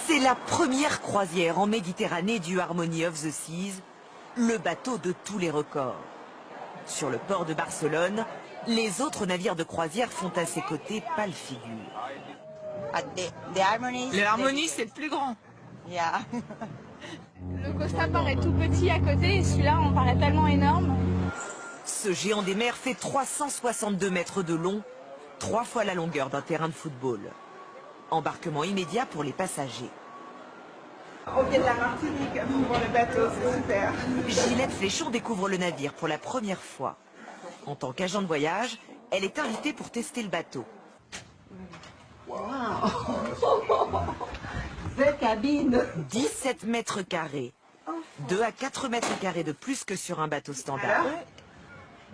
C'est la première croisière en Méditerranée du Harmony of the Seas, le bateau de tous les records. Sur le port de Barcelone, les autres navires de croisière font à ses côtés pâle figure. Le Harmony, c'est le plus grand. Le Costa paraît tout petit à côté et celui-là, on paraît tellement énorme. Ce géant des mers fait 362 mètres de long, 3 fois la longueur d'un terrain de football. Embarquement immédiat pour les passagers. On vient de la Martinique pour voir le bateau, c'est super. Gilette Fléchon découvre le navire pour la première fois. En tant qu'agent de voyage, elle est invitée pour tester le bateau. Wow. Belle cabine. 17 mètres carrés. 2 à 4 mètres carrés de plus que sur un bateau standard.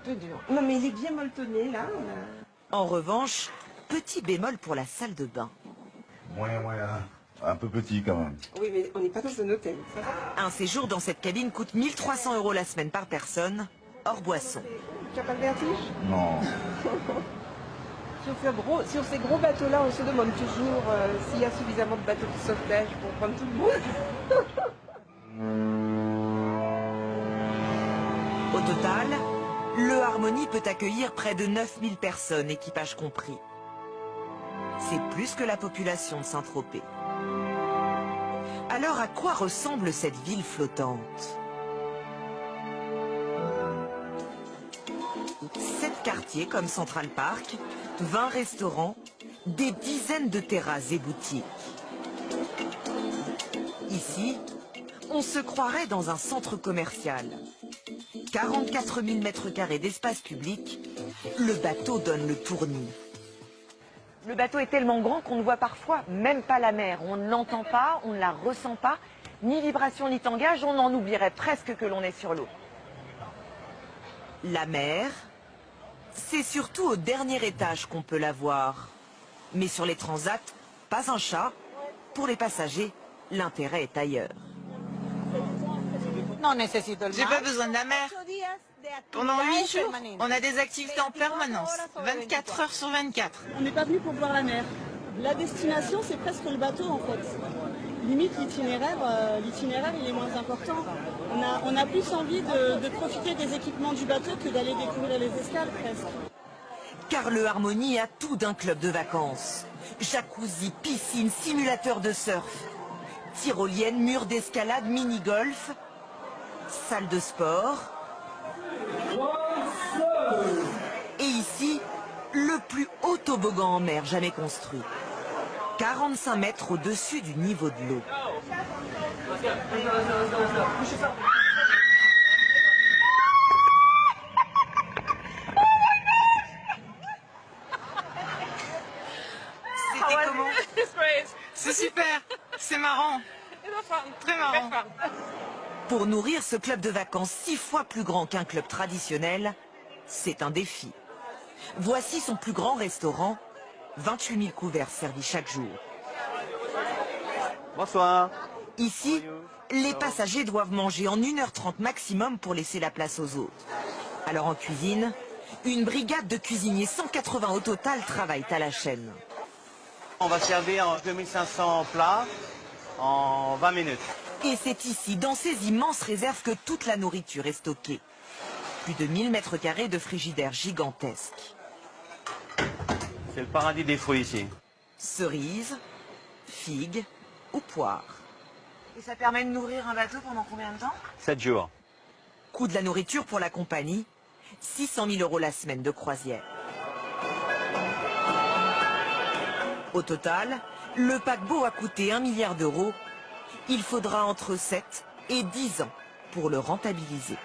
Peu dur. Non mais il est bien molletonné là. En revanche, petit bémol pour la salle de bain. Un peu petit quand même. Oui mais on n'est pas dans un hôtel. Un séjour dans cette cabine coûte 1 300 € la semaine par personne, hors boisson. Tu n'as pas le vertige? Non. Sur ces gros bateaux-là, on se demande toujours s'il y a suffisamment de bateaux de sauvetage pour prendre tout le monde. Au total, le Harmony peut accueillir près de 9000 personnes, équipage compris. C'est plus que la population de Saint-Tropez. Alors à quoi ressemble cette ville flottante? 7 quartiers comme Central Park, 20 restaurants, des dizaines de terrasses et boutiques. Ici, on se croirait dans un centre commercial. 44 000 mètres carrés d'espace public, le bateau donne le tournis. Le bateau est tellement grand qu'on ne voit parfois même pas la mer. On ne l'entend pas, on ne la ressent pas, ni vibration ni tangage, on en oublierait presque que l'on est sur l'eau. La mer, c'est surtout au dernier étage qu'on peut la voir. Mais sur les transats, pas un chat. Pour les passagers, l'intérêt est ailleurs. J'ai pas besoin de la mer. Pendant 8 jours, on a des activités en permanence, 24 heures sur 24. On n'est pas venu pour voir la mer. La destination, c'est presque le bateau en fait. Limite, l'itinéraire, il est moins important. On a plus envie de profiter des équipements du bateau que d'aller découvrir les escales presque. Car le Harmony a tout d'un club de vacances. Jacuzzi, piscine, simulateur de surf, tyrolienne, mur d'escalade, mini-golf, salle de sport. Et ici, le plus haut toboggan en mer jamais construit. 45 mètres au-dessus du niveau de l'eau. C'était comment? C'est super, c'est marrant, très marrant. Pour nourrir ce club de vacances 6 fois plus grand qu'un club traditionnel, c'est un défi. Voici son plus grand restaurant, 28 000 couverts servis chaque jour. Bonsoir. Ici, les passagers doivent manger en 1h30 maximum pour laisser la place aux autres. Alors en cuisine, une brigade de cuisiniers, 180 au total, travaillent à la chaîne. On va servir 2500 plats en 20 minutes. Et c'est ici, dans ces immenses réserves, que toute la nourriture est stockée. Plus de 1000 mètres carrés de frigidaires gigantesques. C'est le paradis des fruits ici. Cerises, figues ou poires. Et ça permet de nourrir un bateau pendant combien de temps? 7 jours. Coût de la nourriture pour la compagnie, 600 000 € la semaine de croisière. Au total, le paquebot a coûté 1 milliard d'euros. Il faudra entre 7 et 10 ans pour le rentabiliser.